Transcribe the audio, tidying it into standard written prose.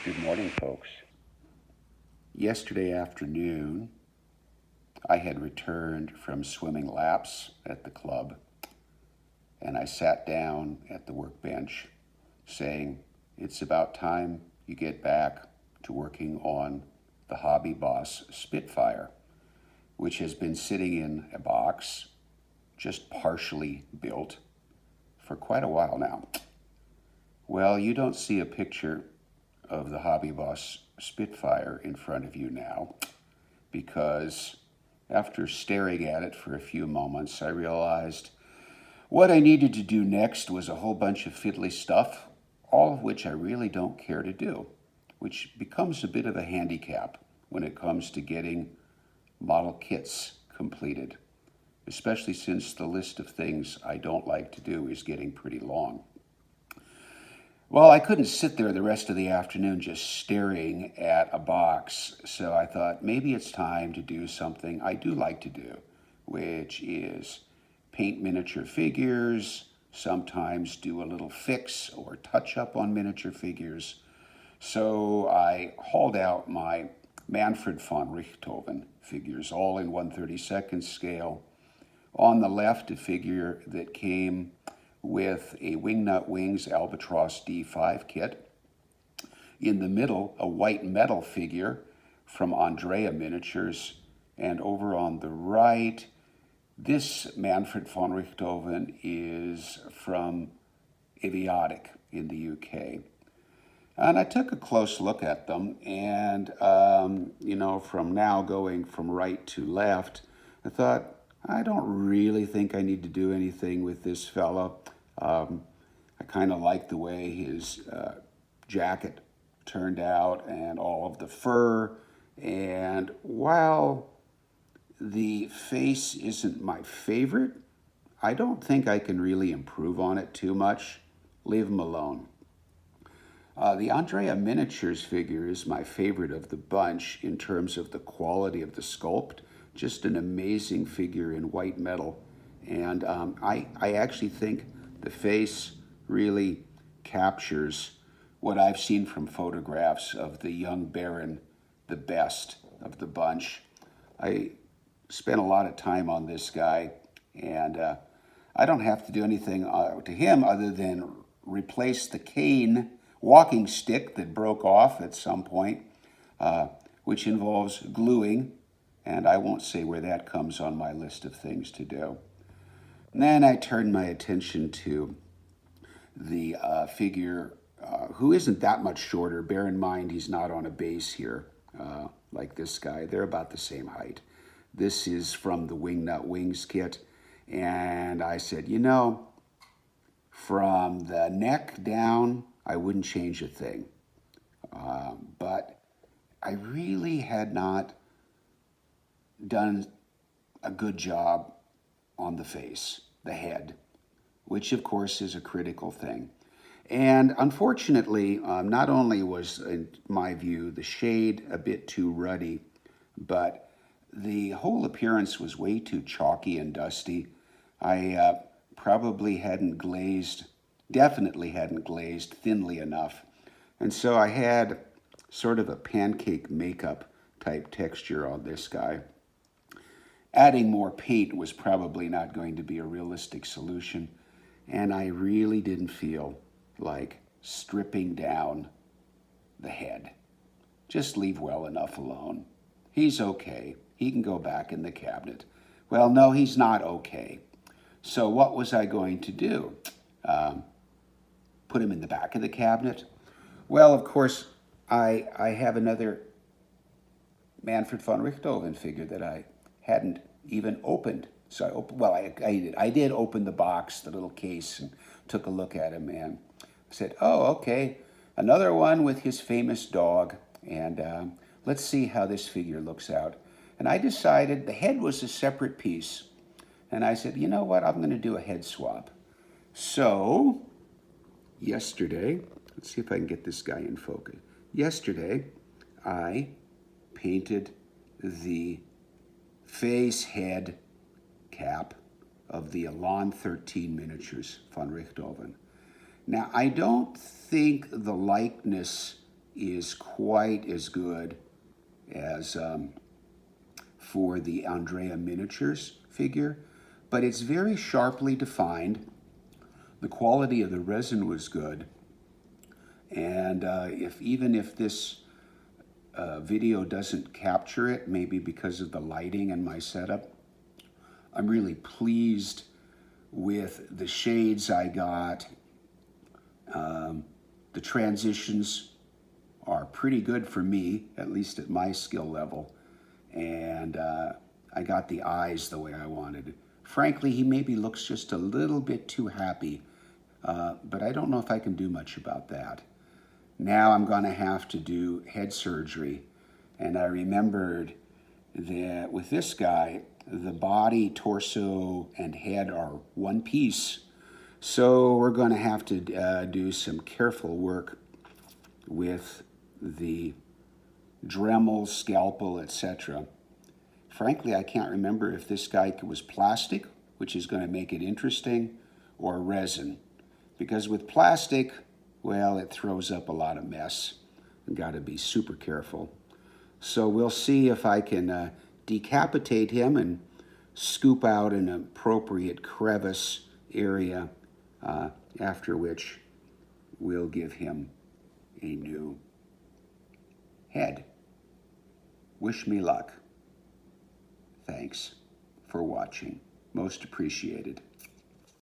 Good morning, folks. Yesterday afternoon, I had returned from swimming laps at the club, and I sat down at the workbench saying, it's about time you get back to working on the Hobby Boss Spitfire, which has been sitting in a box, just partially built, for quite a while now. Well, you don't see a picture of the Hobby Boss Spitfire in front of you now because after staring at it for a few moments, I realized what I needed to do next was a whole bunch of fiddly stuff, all of which I really don't care to do, which becomes a bit of a handicap when it comes to getting model kits completed, especially since the list of things I don't like to do is getting pretty long. Well, I couldn't sit there the rest of the afternoon just staring at a box, so I thought maybe it's time to do something I do like to do, which is paint miniature figures, sometimes do a little fix or touch up on miniature figures. So I hauled out my Manfred von Richthofen figures, all in 1/32 scale. On the left, a figure that came with a Wingnut Wings Albatross D5 kit. In the middle, a white metal figure from Andrea Miniatures. And over on the right, this Manfred von Richthofen is from Aviotic in the UK. And I took a close look at them, and, from now going from right to left, I thought, I don't really think I need to do anything with this fella. I kind of like the way his jacket turned out and all of the fur. And while the face isn't my favorite, I don't think I can really improve on it too much. Leave him alone. The Andrea Miniatures figure is my favorite of the bunch in terms of the quality of the sculpt. Just an amazing figure in white metal. And I actually think the face really captures what I've seen from photographs of the young Baron, the best of the bunch. I spent a lot of time on this guy, and I don't have to do anything to him other than replace the cane walking stick that broke off at some point, which involves gluing, and I won't say where that comes on my list of things to do. And then I turned my attention to the figure who isn't that much shorter. Bear in mind he's not on a base here like this guy. They're about the same height. This is from the Wingnut Wings kit. And I said, from the neck down, I wouldn't change a thing. But I really had not done a good job on the face, the head, which of course is a critical thing. And unfortunately, not only was, in my view, the shade a bit too ruddy, but the whole appearance was way too chalky and dusty. I probably definitely hadn't glazed thinly enough. And so I had sort of a pancake makeup type texture on this guy. Adding more paint was probably not going to be a realistic solution, and I really didn't feel like stripping down the head. Just leave well enough alone. He's okay. He can go back in the cabinet. Well, no, he's not okay. So what was I going to do? Put him in the back of the cabinet? Well, of course, I have another Manfred von Richthofen figure that I hadn't even opened. So I did open the box, the little case, and took a look at him and said, oh, okay, another one with his famous dog, and let's see how this figure looks out. And I decided the head was a separate piece, and I said, you know what, I'm going to do a head swap. So yesterday, let's see if I can get this guy in focus. Yesterday, I painted the face head cap of the Elan 13 Miniatures von Richthofen. Now, I don't think the likeness is quite as good as for the Andrea Miniatures figure, but it's very sharply defined. The quality of the resin was good, and even if this video doesn't capture it, maybe because of the lighting and my setup, I'm really pleased with the shades I got. The transitions are pretty good for me, at least at my skill level, and I got the eyes the way I wanted. Frankly, he maybe looks just a little bit too happy, but I don't know if I can do much about that. Now I'm going to have to do head surgery, and I remembered that with this guy, the body, torso, and head are one piece. So we're going to have to do some careful work with the Dremel, scalpel, etc. Frankly, I can't remember if this guy was plastic, which is going to make it interesting, or resin. Because with plastic, well, it throws up a lot of mess. You've got to be super careful. So we'll see if I can decapitate him and scoop out an appropriate crevice area, after which we'll give him a new head. Wish me luck. Thanks for watching. Most appreciated.